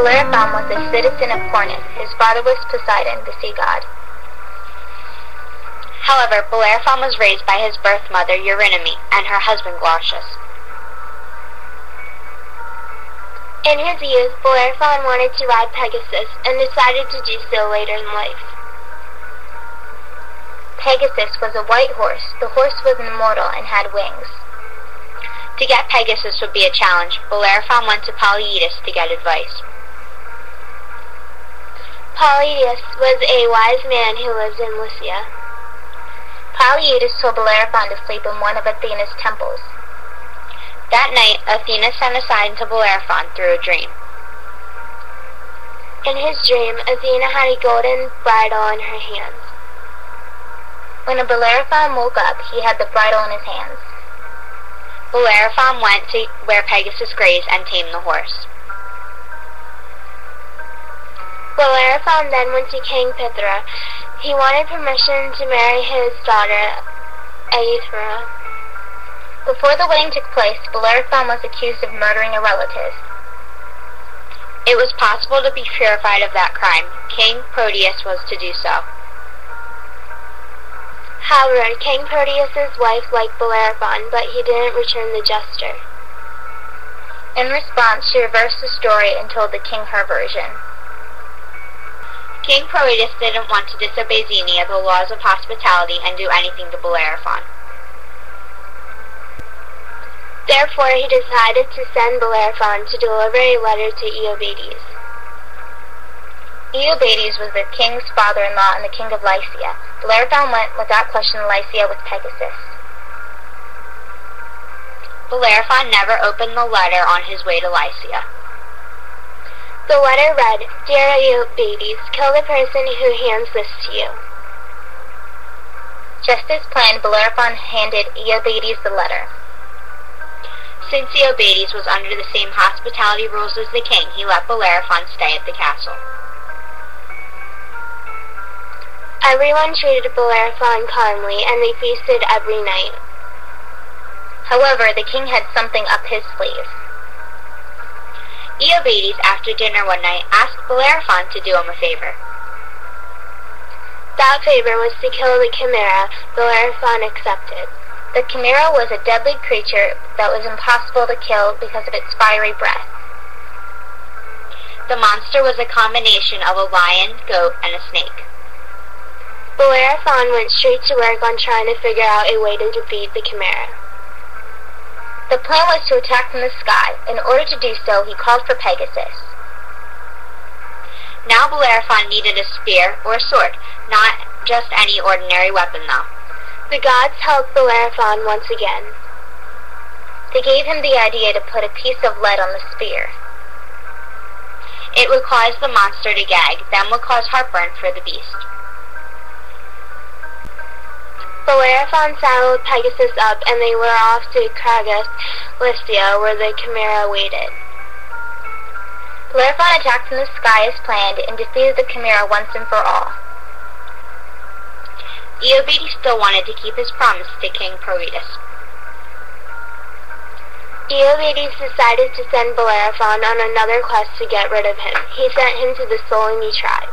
Bellerophon was a citizen of Corinth. His father was Poseidon, the sea god. However, Bellerophon was raised by his birth mother Eurynome and her husband Glaucus. In his youth, Bellerophon wanted to ride Pegasus and decided to do so later in life. Pegasus was a white horse. The horse was immortal and had wings. To get Pegasus would be a challenge. Bellerophon went to Polyidus to get advice. Polyidus was a wise man who lived in Lycia. Polyidus told Bellerophon to sleep in one of Athena's temples. That night, Athena sent a sign to Bellerophon through a dream. In his dream, Athena had a golden bridle in her hands. When Bellerophon woke up, he had the bridle in his hands. Bellerophon went to where Pegasus grazed and tamed the horse. Bellerophon then went to King Pithra. He wanted permission to marry his daughter, Aethra. Before the wedding took place, Bellerophon was accused of murdering a relative. It was possible to be purified of that crime. King Proteus was to do so. However, King Proteus's wife liked Bellerophon, but he didn't return the gesture. In response, she reversed the story and told the king her version. King Proteus didn't want to disobey Xenia, the laws of hospitality, and do anything to Bellerophon. Therefore, he decided to send Bellerophon to deliver a letter to Iobates. Iobates was the king's father-in-law and the king of Lycia. Bellerophon went without question to Lycia with Pegasus. Bellerophon never opened the letter on his way to Lycia. The letter read, "Dear Iobates, kill the person who hands this to you." Just as planned, Bellerophon handed Iobates the letter. Since Iobates was under the same hospitality rules as the king, he let Bellerophon stay at the castle. Everyone treated Bellerophon calmly, and they feasted every night. However, the king had something up his sleeve. Iobates, after dinner one night, asked Bellerophon to do him a favor. That favor was to kill the Chimera. Bellerophon accepted. The Chimera was a deadly creature that was impossible to kill because of its fiery breath. The monster was a combination of a lion, goat, and a snake. Bellerophon went straight to work on trying to figure out a way to defeat the Chimera. The plan was to attack from the sky. In order to do so, he called for Pegasus. Now Bellerophon needed a spear or a sword, not just any ordinary weapon though. The gods helped Bellerophon once again. They gave him the idea to put a piece of lead on the spear. It would cause the monster to gag, then would cause heartburn for the beast. Bellerophon saddled Pegasus up, and they were off to Cragus, Lycia, where the Chimera waited. Bellerophon attacked from the sky as planned and defeated the Chimera once and for all. Iobates still wanted to keep his promise to King Proteus. Iobates decided to send Bellerophon on another quest to get rid of him. He sent him to the Soloni tribe.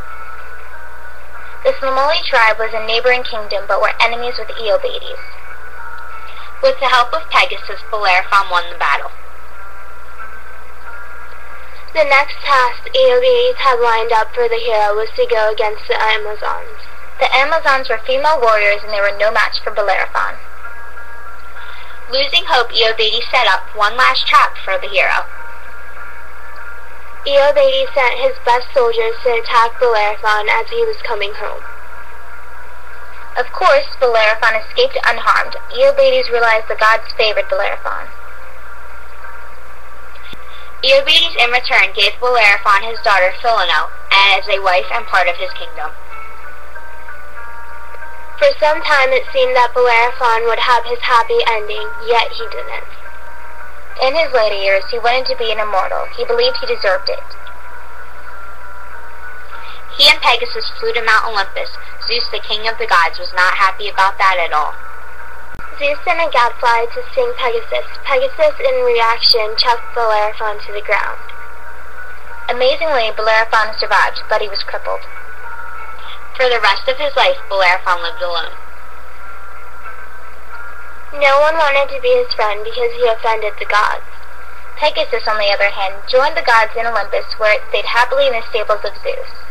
The Soloni tribe was a neighboring kingdom, but were enemies with Iobates. With the help of Pegasus, Bellerophon won the battle. The next task Iobates had lined up for the hero was to go against the Amazons. The Amazons were female warriors, and they were no match for Bellerophon. Losing hope, Iobates set up one last trap for the hero. Iobates sent his best soldiers to attack Bellerophon as he was coming home. Of course, Bellerophon escaped unharmed. Iobates realized the gods favored Bellerophon. Iobates in return gave Bellerophon his daughter Philono as a wife and part of his kingdom. For some time it seemed that Bellerophon would have his happy ending, yet he didn't. In his later years, he wanted to be an immortal. He believed he deserved it. He and Pegasus flew to Mount Olympus. Zeus, the king of the gods, was not happy about that at all. Zeus sent a gadfly to sting Pegasus. Pegasus, in reaction, chucked Bellerophon to the ground. Amazingly, Bellerophon survived, but he was crippled. For the rest of his life, Bellerophon lived alone. No one wanted to be his friend because he offended the gods. Pegasus, on the other hand, joined the gods in Olympus, where it stayed happily in the stables of Zeus.